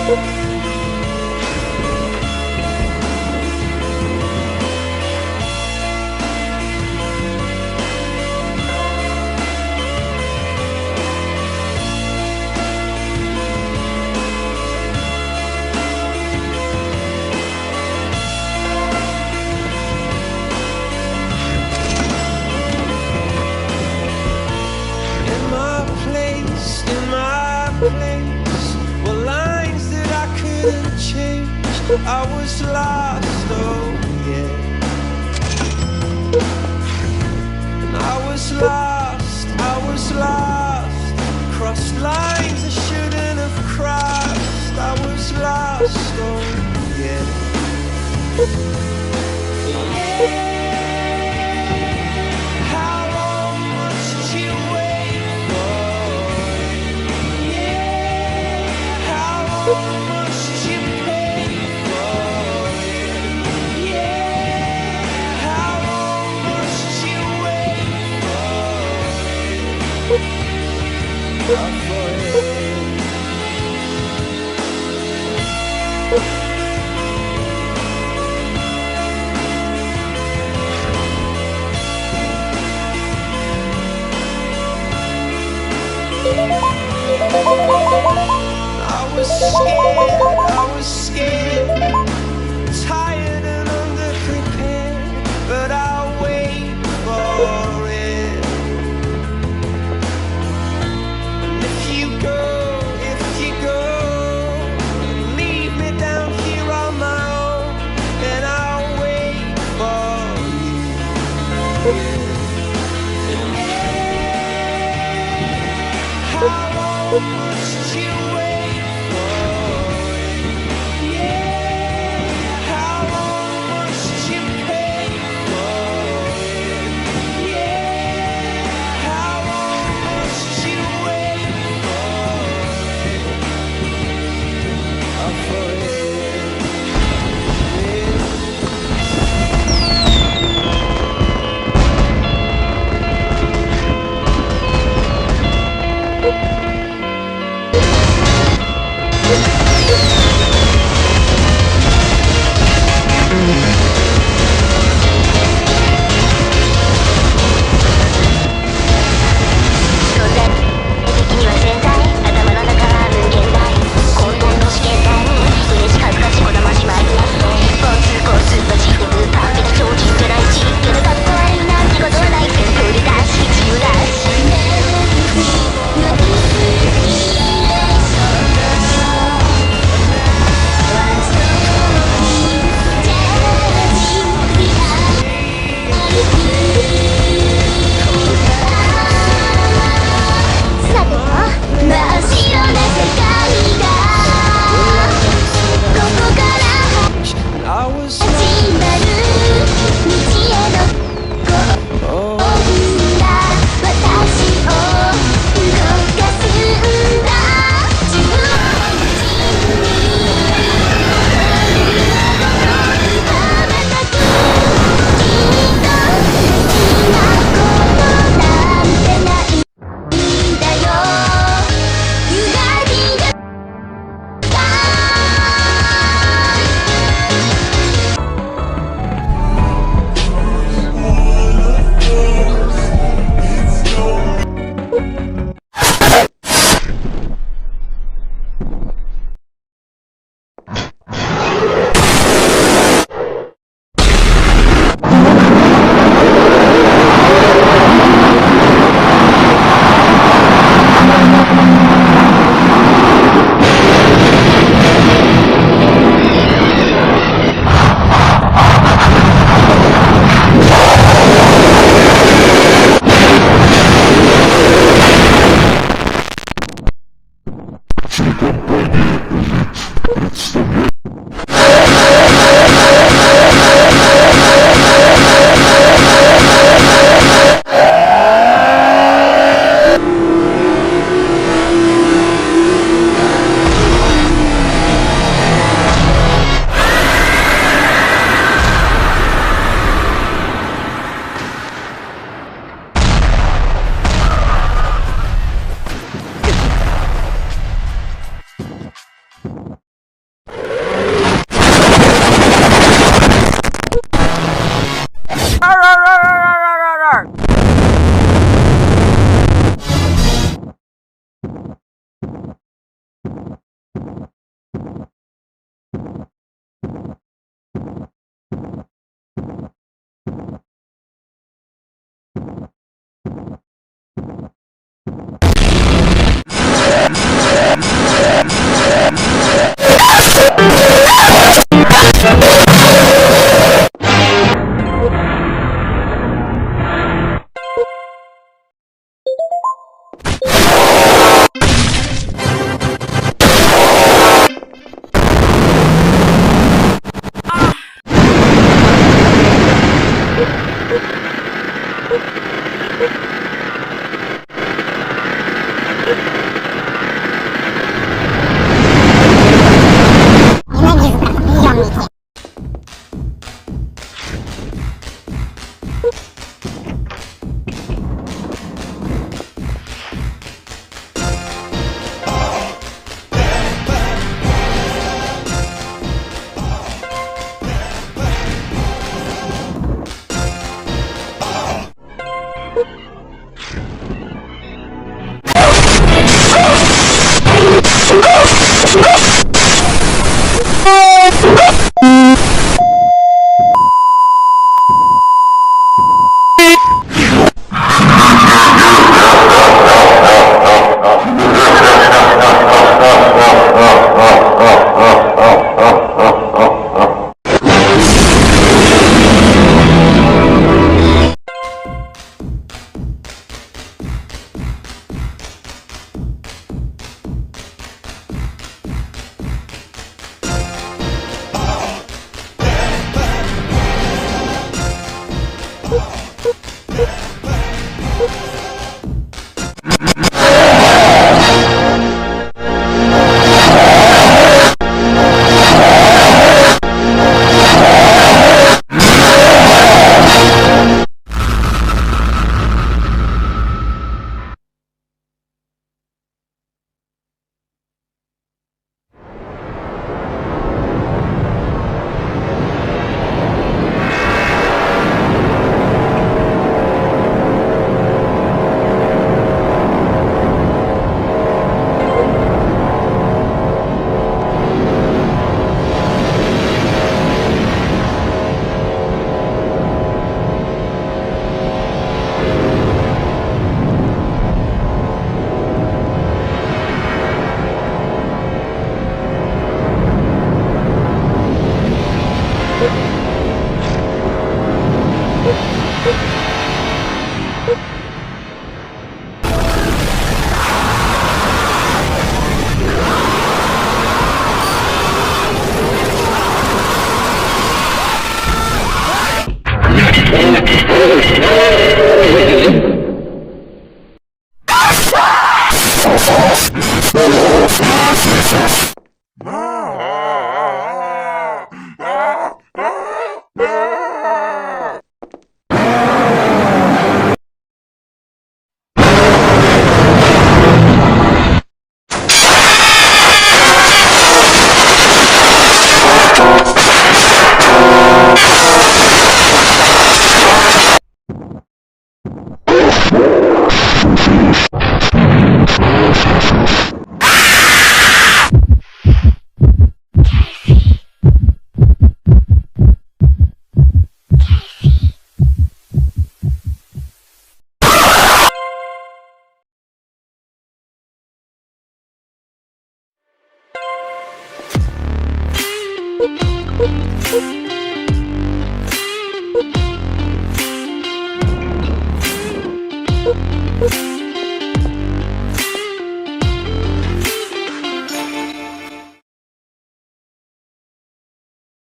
Were lines that I couldn't change. I was lost, oh yeah. And I was lost, crossed lines I shouldn't have crossed. I was lost, oh yeah. How long must you wait for? How long must you pay for it? Yeah. How long must you wait for it? I was scared, tired and underprepared, but I'll wait for it. And if you go, leave me down here on my own, and I'll wait for you. How long must you wait for it? Yeah. How long must you pay for it? Yeah. How long must you wait for it?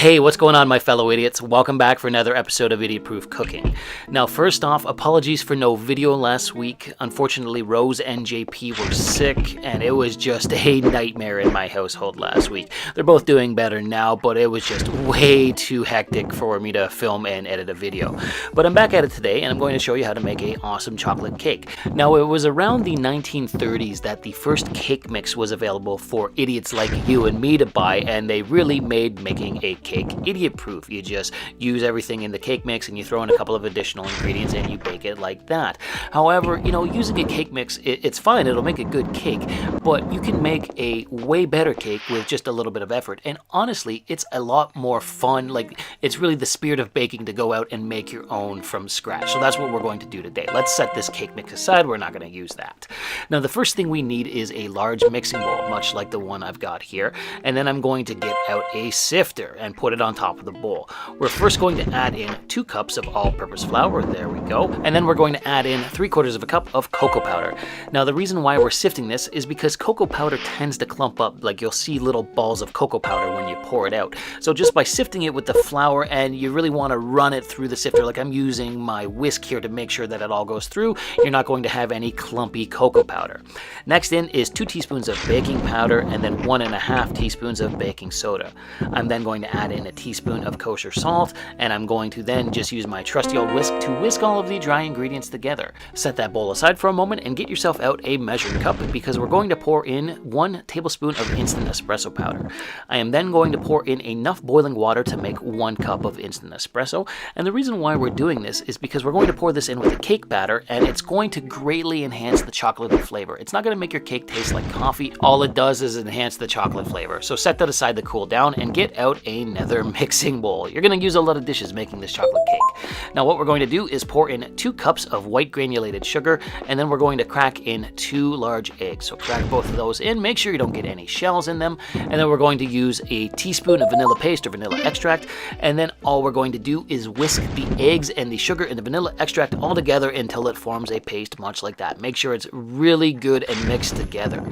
Hey, what's going on, my fellow idiots? Welcome back for another episode of Idiot Proof Cooking. Now, first off, apologies for no video last week. Unfortunately, Rose and JP were sick, and it was just a nightmare in my household last week. They're both doing better now, but it was just way too hectic for me to film and edit a video. But I'm back at it today, and I'm going to show you how to make an awesome chocolate cake. Now, it was around the 1930s that the first cake mix was available for idiots like you and me to buy, and they really made making a cake cake idiot-proof. You just use everything in the cake mix and you throw in a couple of additional ingredients and you bake it like that. However, you know, using a cake mix, it's fine, it'll make a good cake, but you can make a way better cake with just a little bit of effort. And honestly, it's a lot more fun. Like, it's really the spirit of baking to go out and make your own from scratch. So that's what we're going to do today. Let's set this cake mix aside. We're not going to use that. Now, the first thing we need is a large mixing bowl, much like the one I've got here. And then I'm going to get out a sifter and put it on top of the bowl. We're first going to add in 2 cups of all-purpose flour. There we go. And then we're going to add in 3/4 of a cup of cocoa powder. Now, the reason why we're sifting this is because cocoa powder tends to clump up. Like, you'll see little balls of cocoa powder when you pour it out. So just by sifting it with the flour, and you really want to run it through the sifter, like I'm using my whisk here to make sure that it all goes through, you're not going to have any clumpy cocoa powder. Next in is 2 teaspoons of baking powder and then 1.5 teaspoons of baking soda. I'm then going to add in a teaspoon of kosher salt, and I'm going to then just use my trusty old whisk to whisk all of the dry ingredients together. Set that bowl aside for a moment and get yourself out a measuring cup, because we're going to pour in 1 tablespoon of instant espresso powder. I am then going to pour in enough boiling water to make 1 cup of instant espresso, and the reason why we're doing this is because we're going to pour this in with a cake batter, and it's going to greatly enhance the chocolatey flavor. It's not going to make your cake taste like coffee. All it does is enhance the chocolate flavor. So set that aside to cool down and get out another mixing bowl. You're going to use a lot of dishes making this chocolate cake. Now what we're going to do is pour in 2 cups of white granulated sugar, and then we're going to crack in 2 large eggs. So crack both of those in, make sure you don't get any shells in them, and then we're going to use a teaspoon of vanilla paste or vanilla extract, and then all we're going to do is whisk the eggs and the sugar and the vanilla extract all together until it forms a paste much like that. Make sure it's really good and mixed together.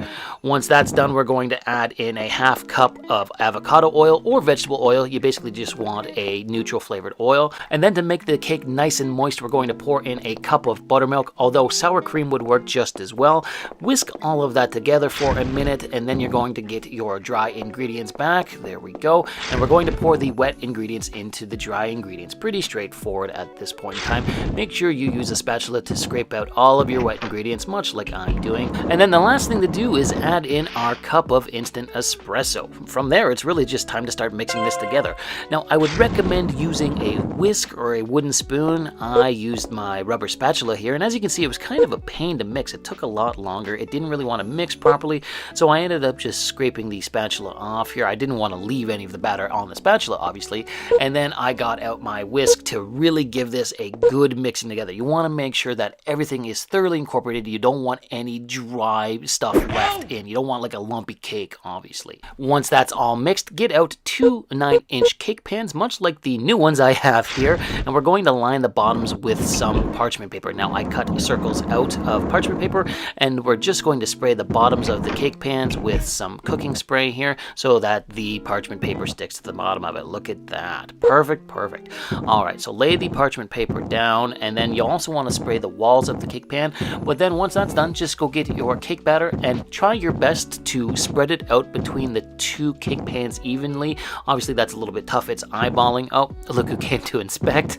Once that's done, we're going to add in a 1/2 cup of avocado oil or vegetable oil. You basically just want a neutral flavored oil. And then to make the cake nice and moist, we're going to pour in a cup of buttermilk, although sour cream would work just as well. Whisk all of that together for a minute, and then you're going to get your dry ingredients back. There we go. And we're going to pour the wet ingredients into the dry ingredients. Pretty straightforward at this point in time. Make sure you use a spatula to scrape out all of your wet ingredients, much like I'm doing. And then the last thing to do is add in our cup of instant espresso. From there, it's really just time to start mixing this together. Now, I would recommend using a whisk or a wooden spoon. I used my rubber spatula here, and as you can see, it was kind of a pain to mix. It took a lot longer. It didn't really want to mix properly, so I ended up just scraping the spatula off here. I didn't want to leave any of the batter on the spatula, obviously, and then I got out my whisk to really give this a good mixing together. You want to make sure that everything is thoroughly incorporated. You don't want any dry stuff left in. You don't want like a lumpy cake, obviously. Once that's all mixed, get out 2 9-inch cake pans, much like the new ones I have here, and we're going to line the bottoms with some parchment paper. Now, I cut circles out of parchment paper, and we're just going to spray the bottoms of the cake pans with some cooking spray here so that the parchment paper sticks to the bottom of it. Look at that. Perfect, perfect. All right, so lay the parchment paper down, and then you also want to spray the walls of the cake pan. But then once that's done, just go get your cake batter and try your best to spread it out between the 2 cake pans evenly. Obviously, that's a little bit tough. It's eyeballing. Oh, look who came to inspect.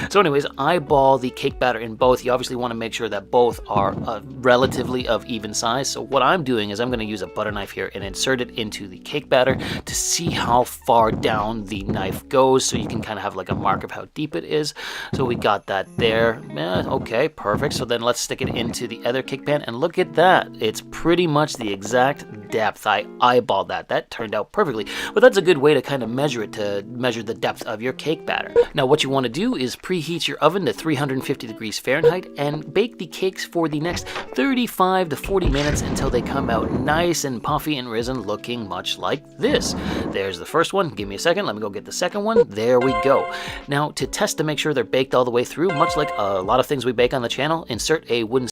So anyways, eyeball the cake batter in both. You obviously want to make sure that both are relatively of even size. So what I'm doing is I'm going to use a butter knife here and insert it into the cake batter to see how far down the knife goes, so you can kind of have like a mark of how deep it is. So we got that there. Okay, perfect. So then let's stick it into the other cake pan, and look at that. It's pretty much the exact depth. I eyeballed that. That turned out perfectly. But that's a good way to kind of measure it, to measure the depth of your cake batter. Now what you want to do is preheat your oven to 350 degrees Fahrenheit and bake the cakes for the next 35 to 40 minutes until they come out nice and puffy and risen, looking much like this. There's the first one. Give me a second. Let me go get the second one. There we go. Now, to test to make sure they're baked all the way through, much like a lot of things we bake on the channel, insert a wooden